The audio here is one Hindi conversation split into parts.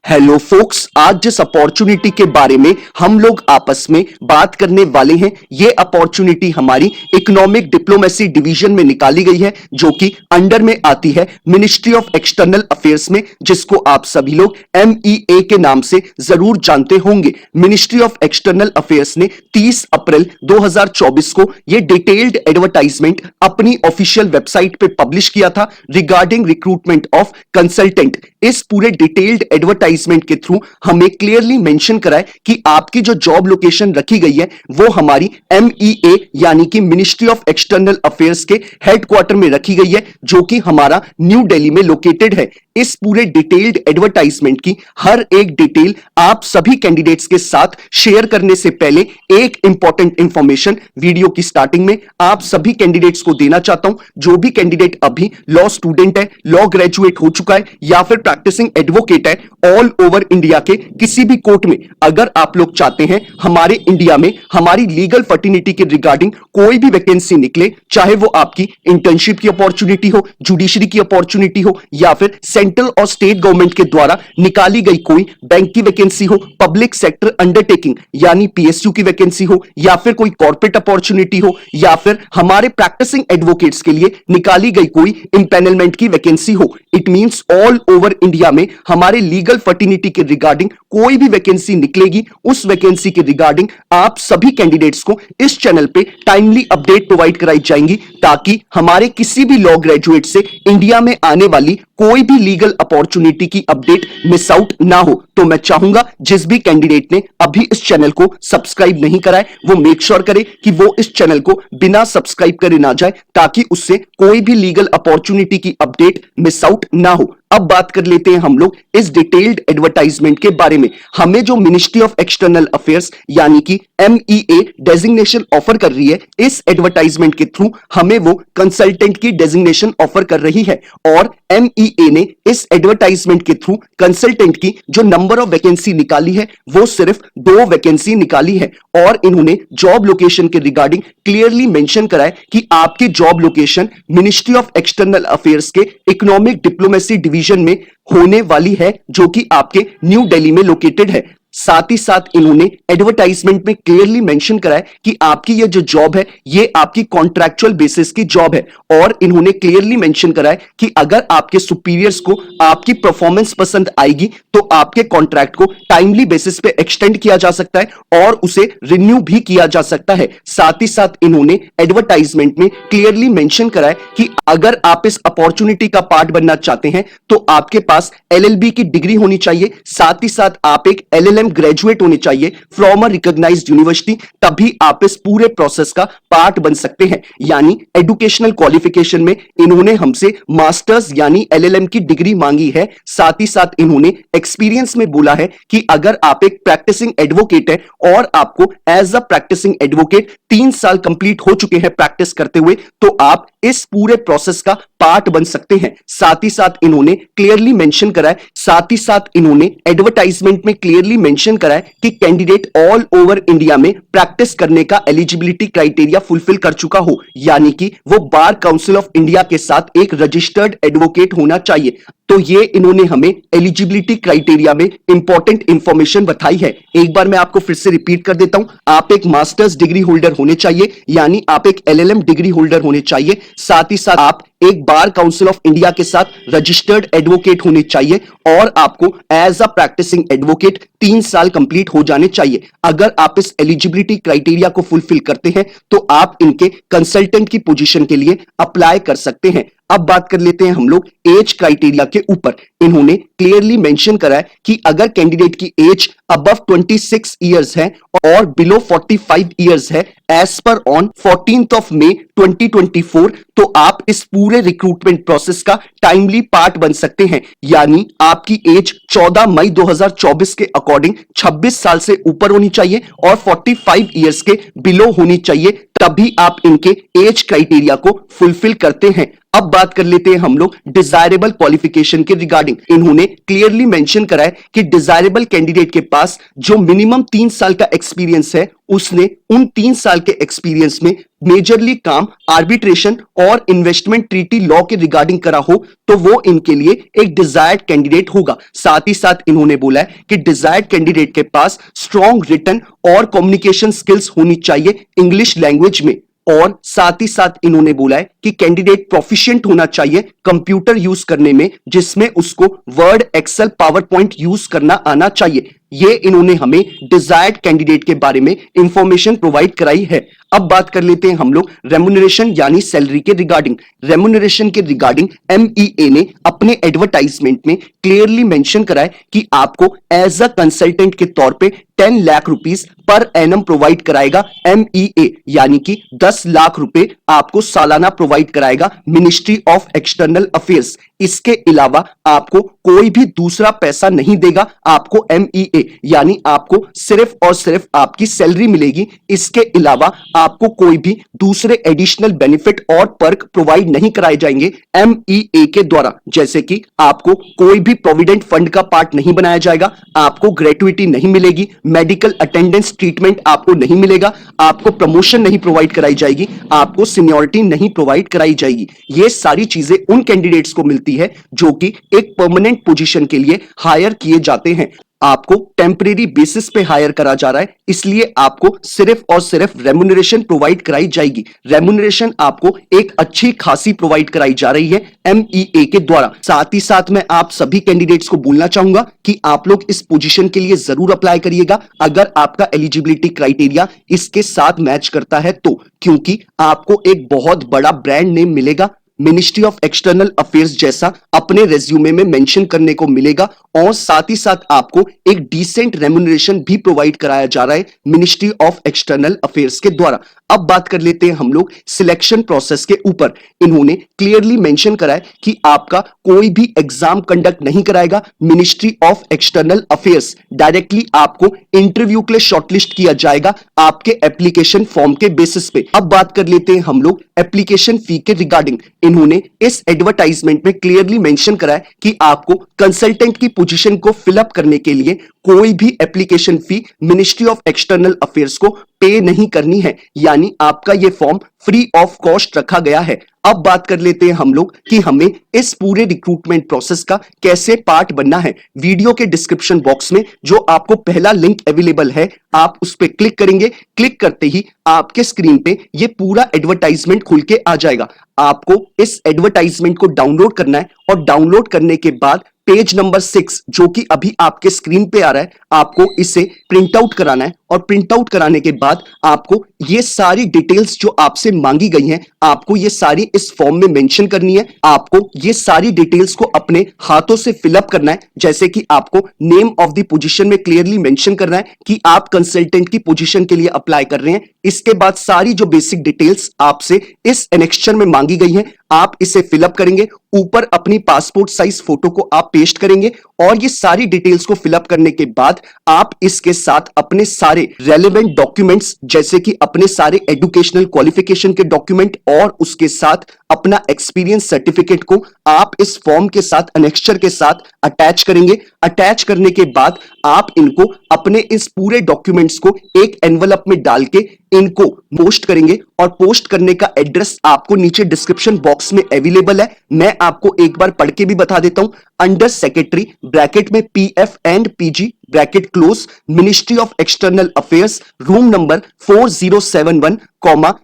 हेलो फोक्स, आज जिस अपॉर्चुनिटी के बारे में हम लोग आपस में बात करने वाले हैं, ये अपॉर्चुनिटी हमारी इकोनॉमिक डिप्लोमेसी डिवीजन में निकाली गई है, जो कि अंडर में आती है मिनिस्ट्री ऑफ एक्सटर्नल अफेयर्स में, जिसको आप सभी लोग MEA के नाम से जरूर जानते होंगे। मिनिस्ट्री ऑफ एक्सटर्नल अफेयर्स ने 30 अप्रैल 2024 को ये डिटेल्ड एडवर्टाइजमेंट अपनी ऑफिशियल वेबसाइट पे पब्लिश किया था रिगार्डिंग रिक्रूटमेंट ऑफ कंसल्टेंट। इस पूरे डिटेल्ड एडवर्टाइजमेंट के थ्रू हमें क्लियरली मेंशन करा है कि आपकी जो जॉब लोकेशन रखी गई है वो हमारी MEA यानी कि मिनिस्ट्री ऑफ एक्सटर्नल अफेयर्स के हेडक्वार्टर में रखी गई है, जो कि हमारा न्यू दिल्ली में लोकेटेड है। इस पूरे डिटेल्ड एडवर्टाइजमेंट की हर एक डिटेल आप सभी कैंडिडेट्स के साथ शेयर करने से पहले एक इंपॉर्टेंट इंफॉर्मेशन वीडियो की स्टार्टिंग में आप सभी कैंडिडेट्स को देना चाहता हूं। जो भी कैंडिडेट अभी लॉ स्टूडेंट है, लॉ ग्रेजुएट हो चुका है या फिर प्रैक्टिसिंग एडवोकेट है, ऑल ओवर इंडिया के किसी भी कोर्ट में अगर आप लोग चाहते हैं हमारे इंडिया में हमारी लीगल फर्टिनिटी के रिगार्डिंग कोई भी वैकेंसी निकले, चाहे वो आपकी इंटर्नशिप की अपॉर्चुनिटी हो, जुडिशरी की अपॉर्चुनिटी हो या फिर सेंट्रल और स्टेट गवर्नमेंट के द्वारा निकाली गई कोई बैंक की वैकेंसी हो, पब्लिक सेक्टर अंडरटेकिंग यानी PSU की वैकेंसी हो या फिर कोई कॉर्पोरेट अपॉर्चुनिटी हो या फिर हमारे प्रैक्टिसिंग एडवोकेट्स के लिए निकाली गई कोई इंपैनलमेंट की वैकेंसी हो, it means all over India में हमारे लीगल फर्टिनिटी के रिगार्डिंग कोई भी वैकेंसी निकलेगी, उस वैकेंसी के रिगार्डिंग आप सभी कैंडिडेट्स को इस चैनल पे टाइमली अपडेट प्रोवाइड कराई जाएंगी, ताकि हमारे किसी भी लॉ ग्रेजुएट से इंडिया में आने वाली कोई भी लीगल अपॉर्चुनिटी की अपडेट मिस आउट ना हो। तो मैं चाहूंगा जिस भी कैंडिडेट ने अभी इस चैनल को सब्सक्राइब नहीं करा है वो मेक श्योर करे कि वो इस चैनल को बिना सब्सक्राइब करे ना जाए, ताकि उससे कोई भी लीगल अपॉर्चुनिटी की अपडेट मिस आउट ना हो। अब बात कर लेते हैं हम लोग इस डिटेल्ड एडवर्टाइजमेंट के बारे में। हमें जो मिनिस्ट्री ऑफ एक्सटर्नल अफेयर्स यानी कि MEA डेजिग्नेशन ऑफर कर रही है, इस एडवर्टाइजमेंट के थ्रू हमें वो कंसल्टेंट की डेजिग्नेशन ऑफर कर रही है और MEA ने इस एडवर्टाइजमेंट के थ्रू कंसल्टेंट की जो नंबर ऑफ वैकेंसी निकाली है वो सिर्फ 2 वैकेंसी निकाली है और इन्होंने जॉब लोकेशन के रिगार्डिंग क्लियरली मेंशन करा है कि आपकी job location ministry of external affairs के इकोनॉमिक डिप्लोमेसी डिवीजन में होने वाली है, जो कि आपके न्यू दिल्ली में लोकेटेड है। साथ ही साथ इन्होंने एडवर्टाइजमेंट में क्लियरली मेंशन करा है कि आपकी ये जो जॉब है ये आपकी कॉन्ट्रैक्चुअल बेसिस की जॉब है और इन्होंने क्लियरली मेंशन करा है कि अगर आपके सुपीरियर्स को आपकी परफॉर्मेंस पसंद आएगी तो आपके कॉन्ट्रैक्ट को टाइमली बेसिस पे एक्सटेंड किया जा सकता है और उसे रिन्यू भी किया जा सकता है। साथ ही साथ इन्होंने एडवर्टाइजमेंट में क्लियरली मेंशन करा है कि अगर आप इस अपॉर्चुनिटी का पार्ट बनना चाहते हैं तो आपके पास LLB की डिग्री होनी चाहिए, साथ ही साथ आप एक LLM ग्रेजुएट होने चाहिए फ्रॉम अ रिकॉग्नाइज्ड यूनिवर्सिटी, तभी आप इस पूरे प्रोसेस का पार्ट बन सकते हैं। यानी एजुकेशनल क्वालिफिकेशन में इन्होंने हमसे मास्टर्स यानी LLM की डिग्री मांगी है। साथ ही साथ इन्होंने एक्सपीरियंस में बोला है कि अगर आप एक प्रैक्टिसिंग एडवोकेट है और आपको एज अ प्रैक्टिसिंग एडवोकेट 3 साल कंप्लीट हो चुके हैं प्रैक्टिस करते हुए, तो आप इस पूरे प्रोसेस का पार्ट बन सकते हैं। साथ ही साथ इन्होंने क्लियरली मेंशन करा है, साथ ही साथ इन्होंने एडवर्टाइजमेंट में क्लियरली मेंशन करा है कि कैंडिडेट ऑल ओवर इंडिया में प्रैक्टिस करने का एलिजिबिलिटी क्राइटेरिया फुलफिल कर चुका हो, यानी कि वो बार काउंसिल ऑफ इंडिया के साथ एक रजिस्टर्ड एडवोकेट होना चाहिए। तो ये इन्होंने हमें एलिजिबिलिटी क्राइटेरिया में इंपॉर्टेंट इंफॉर्मेशन बताई है। एक बार मैं आपको फिर से रिपीट कर देता हूं, आप एक मास्टर्स डिग्री होल्डर होने चाहिए, यानी आप एक LLM डिग्री होल्डर होने चाहिए, साथ ही साथ आप एक बार काउंसिल ऑफ इंडिया के साथ रजिस्टर्ड एडवोकेट होने चाहिए और आपको एज अ प्रैक्टिसिंग एडवोकेट 3 साल कंप्लीट हो जाने चाहिए। अगर आप इस एलिजिबिलिटी क्राइटेरिया को फुलफिल करते हैं तो आप इनके कंसल्टेंट की पोजीशन के लिए अप्लाई कर सकते हैं। अब बात कर लेते हैं हम लोग एज क्राइटेरिया के ऊपर। इन्होंने क्लियरली मेंशन करा है कि अगर कैंडिडेट की एज अबव 26 इयर्स है और बिलो 45 इयर्स है एज पर ऑन 14th of May 2024, तो आप इस पूरे रिक्रूटमेंट प्रोसेस का टाइमली पार्ट बन सकते हैं। यानी आपकी एज 14 मई 2024 के अकॉर्डिंग 26 साल से ऊपर होनी चाहिए और 45 इयर्स के बिलो होनी चाहिए, तभी आप इनके एज क्राइटेरिया को फुलफिल करते हैं। अब बात कर लेते हैं हम लोग डिजायरेबल क्वालिफिकेशन के रिगार्डिंग। इन्होंने क्लियरली मेंशन करा है कि डिजायरेबल कैंडिडेट के पास जो मिनिमम 3 साल का एक्सपीरियंस है, उसने उन 3 साल के एक्सपीरियंस में मेजरली काम आर्बिट्रेशन और इन्वेस्टमेंट ट्रीटी लॉ के रिगार्डिंग करा हो तो वो इनके लिए एक डिजायर्ड कैंडिडेट होगा। साथ ही साथ इन्होंने बोला है कि डिजायर्ड कैंडिडेट के पास स्ट्रॉन्ग रिटन और कम्युनिकेशन स्किल्स होनी चाहिए इंग्लिश लैंग्वेज में, और साथ ही साथ इन्होंने बोला है कि कैंडिडेट प्रोफिशिएंट होना चाहिए कंप्यूटर यूज करने में, जिसमें उसको Word, Excel, PowerPoint use करना आना चाहिए। ये इन्होंने हमें डिजायर्ड कैंडिडेट के बारे में इंफॉर्मेशन प्रोवाइड कराई है। अब बात कर लेते हैं हम लोग रेम्युनरेशन यानी सैलरी के रिगार्डिंग। रेम्युनरेशन के रिगार्डिंग MEA ने अपने एडवर्टाइजमेंट में क्लियरली मेंशन करा है कि आपको एज अ कंसल्टेंट के तौर पे 10 lakh rupees per annum provide कराएगा MEA, यानी कि 10 लाख रुपए आपको सालाना प्रोवाइड कराएगा मिनिस्ट्री ऑफ एक्सटर्नल अफेयर्स। इसके अलावा आपको कोई भी दूसरा पैसा नहीं देगा आपको MEA, यानी आपको सिर्फ और सिर्फ आपकी सैलरी मिलेगी। इसके अलावा आपको कोई भी दूसरे एडिशनल बेनिफिट और पर्क प्रोवाइड नहीं कराए जाएंगे MEA के द्वारा, जैसे कि आपको कोई भी प्रोविडेंट फंड का पार्ट नहीं बनाया जाएगा, आपको ग्रेट्युइटी नहीं मिलेगी, मेडिकल अटेंडेंस ट्रीटमेंट आपको नहीं मिलेगा, आपको प्रमोशन नहीं प्रोवाइड कराई जाएगी, आपको सीनियरिटी नहीं प्रोवाइड कराई जाएगी। ये सारी चीजें उन कैंडिडेट्स को मिलती है जो कि एक परमानेंट पोजीशन के लिए हायर किए जाते हैं। आपको टेम्परेरी बेसिस पे हायर करा जा रहा है, इसलिए आपको सिर्फ और सिर्फ रेम्युनरेशन प्रोवाइड कराई जाएगी। रेम्युनरेशन आपको एक अच्छी खासी प्रोवाइड कराई जा रही है MEA के द्वारा। साथ ही साथ मैं आप सभी कैंडिडेट्स को बोलना चाहूंगा कि आप लोग इस पोजीशन के लिए जरूर अप्लाई करिएगा अगर आपका एलिजिबिलिटी क्राइटेरिया इसके साथ मैच करता है तो, क्योंकि आपको एक बहुत बड़ा ब्रांड नेम मिलेगा, मिनिस्ट्री ऑफ एक्सटर्नल अफेयर्स जैसा अपने रेज्यूमे में मेंशन करने को मिलेगा, और साथ ही साथ आपको एक डिसेंट रेम्युनरेशन भी प्रोवाइड कराया जा रहा है मिनिस्ट्री ऑफ एक्सटर्नल अफेयर्स के द्वारा। अब बात कर लेते हैं हम लोग सिलेक्शन प्रोसेस के ऊपर। इन्होंने क्लियरली मेंशन करा है कि आपका कोई भी एग्जाम कंडक्ट नहीं कराएगा ministry of external affairs, directly आपको इंटरव्यू के लिए शॉर्टलिस्ट किया जाएगा आपके एप्लीकेशन फॉर्म के बेसिस पे। अब बात कर लेते हैं हम लोग एप्लीकेशन फी के रिगार्डिंग। इन्होंने इस एडवर्टाइजमेंट में क्लियरली मेंशन करा है कि आपको कंसल्टेंट की पोजीशन को फिलअप करने के लिए कोई भी application fee ministry of external affairs को पे नहीं करनी है, यानी आपका यह फॉर्म फ्री ऑफ कॉस्ट रखा गया है। अब बात कर लेते हैं हम लोग कि हमें इस पूरे रिक्रूटमेंट प्रोसेस का कैसे पार्ट बनना है। वीडियो के डिस्क्रिप्शन बॉक्स में जो आपको पहला लिंक अवेलेबल है, आप उस पर क्लिक करेंगे। क्लिक करते ही आपके स्क्रीन पे ये पूरा एडवर्टाइजमेंट खुल के आ जाएगा। आपको इस एडवर्टाइजमेंट को डाउनलोड करना है, और डाउनलोड करने के बाद पेज नंबर 6 जो कि अभी आपके स्क्रीन पे आ रहा है, आपको इसे प्रिंट आउट कराना है, और प्रिंट आउट कराने के बाद आपको ये सारी डिटेल्स जो आपसे मांगी गई हैं, आपको ये सारी इस फॉर्म में मेंशन करनी है। आपको ये सारी डिटेल्स को अपने हाथों से फिलअप करना है, जैसे कि आपको नेम ऑफ द पोजीशन में क्लियरली मेंशन करना है कि आप कंसल्टेंट की पोजीशन के लिए अप्लाई कर रहे हैं। इसके बाद सारी जो बेसिक डिटेल्स आपसे इस एनेक्स्चर में मांगी गई हैं, आप इसे फिलअप करेंगे। ऊपर अपनी पासपोर्ट साइज फोटो को आप पेस्ट करेंगे, और ये सारी डिटेल्स को फिलअप करने के बाद आप इसके साथ अपने सारे रेलेवेंट डॉक्यूमेंट्स, जैसे कि अपने सारे एजुकेशनल क्वालिफिकेशन के डॉक्यूमेंट और उसके साथ अपना एक्सपीरियंस सर्टिफिकेट को आप इस फॉर्म के साथ एनेक्स्चर के साथ अटैच करेंगे। अटैच करने के बाद आप इनको अपने इस पूरे डॉक्यूमेंट्स को एक एनवलप में डाल के इनको पोस्ट करेंगे, और पोस्ट करने का एड्रेस आपको नीचे डिस्क्रिप्शन बॉक्स में अवेलेबल है। मैं आपको एक बार पढ़ के भी बता देता हूं। अंडर सेक्रेटरी ब्रैकेट में PF and PG bracket close, ministry of external affairs, room number 4071,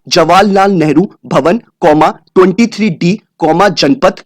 Jawaharlal Nehru भवन, 23D, जनपद,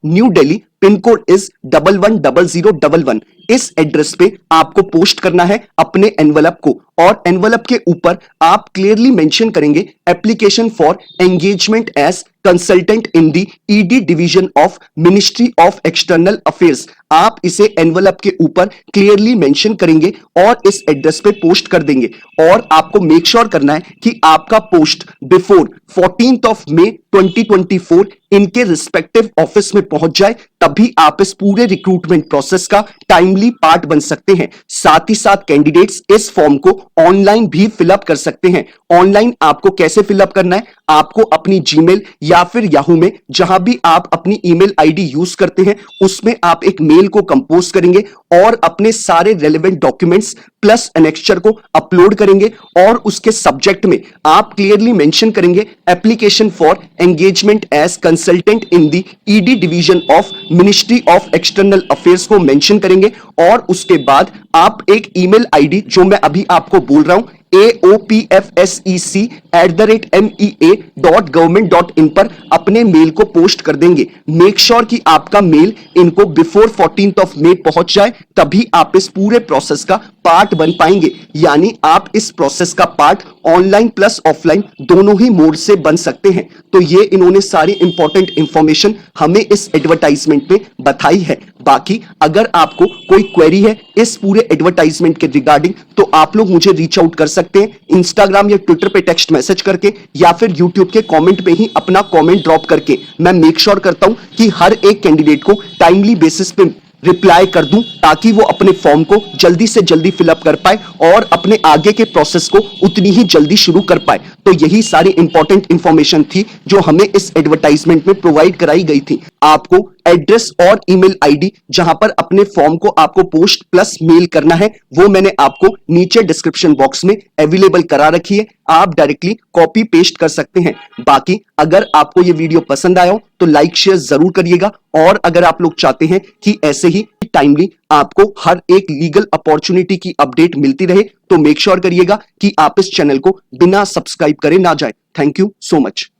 new Delhi, pin code is 110011। इस एड्रेस पे आपको पोस्ट करना है अपने एनवलप को, और एनवलप के ऊपर आप क्लियरली मेंशन करेंगे application for engagement as consultant in the ED division of ministry of external affairs. आप इसे एनवलप के ऊपर क्लियरली मेंशन करेंगे और इस एड्रेस पे पोस्ट कर देंगे, और आपको मेक श्योर करना है कि आपका पोस्ट बिफोर 14 मई 2024 इनके रिस्पेक्टिव ऑफिस में पहुंच जाए, तभी आप इस पूरे रिक्रूटमेंट प्रोसेस का टाइमली पार्ट बन सकते हैं। साथ ही साथ कैंडिडेट्स इस फॉर्म को ऑनलाइन भी फिलअप कर सकते हैं। ऑनलाइन आपको कैसे फिलअप करना है? आपको अपनी जीमेल या फिर याहू में जहां भी आप अपनी ईमेल आईडी यूज करते हैं उसमें आप एक मेल को कंपोज करेंगे और अपने सारे रेलेवेंट डॉक्यूमेंट्स प्लस एनेक्चर को अपलोड करेंगे और उसके सब्जेक्ट में आप क्लियरली मेंशन करेंगे application for engagement as consultant in the ED division of ministry of external affairs को मेंशन करेंगे और उसके बाद आप एक ईमेल आईडी जो मैं अभी आपको बोल रहा हूं aopfsec@mea.government.in पर अपने मेल को पोस्ट कर देंगे। मेक श्योर कि आपका मेल इनको बिफोर 14th ऑफ मे पहुंच जाए, तभी आप इस पूरे प्रोसेस का पार्ट बन पाएंगे। यानी आप इस प्रोसेस का पार्ट ऑनलाइन प्लस ऑफलाइन दोनों ही मोड से बन सकते हैं। तो ये इन्होंने सारी इंपॉर्टेंट इंफॉर्मेशन हमें इस एडवर्टाइजमेंट में बताई है। बाकी अगर आपको कोई क्वेरी है इस पूरे एडवर्टाइजमेंट के रिगार्डिंग तो आप लोग मुझे रीच आउट कर सकते हैं इंस्टाग्राम या ट्विटर पे टेक्स्ट मैसेज करके या फिर यूट्यूब के कमेंट पे ही अपना कमेंट ड्रॉप करके। मैं मेक श्योर करता हूं कि हर एक कैंडिडेट को टाइमली बेसिस पे रिप्लाई कर दूं ताकि वो अपने फॉर्म को जल्दी से जल्दी फिलअप कर पाए और अपने आगे के प्रोसेस को उतनी ही जल्दी शुरू कर पाए। तो यही सारी इंपॉर्टेंट इंफॉर्मेशन थी जो हमें इस एडवर्टाइजमेंट में प्रोवाइड कराई गई थी। आपको एड्रेस और ईमेल आईडी जहां पर अपने फॉर्म को आपको पोस्ट प्लस मेल करना है वो मैंने आपको नीचे डिस्क्रिप्शन बॉक्स में अवेलेबल करा रखी है, आप डायरेक्टली कॉपी पेस्ट कर सकते हैं। बाकी अगर आपको ये वीडियो पसंद आया हो तो लाइक शेयर जरूर करिएगा और अगर आप लोग चाहते हैं कि ऐसे ही टाइमली आपको हर एक लीगल अपॉर्चुनिटी की अपडेट मिलती रहे तो मेक श्योर करिएगा कि आप इस चैनल को बिना सब्सक्राइब करे ना जाए। Thank you so much.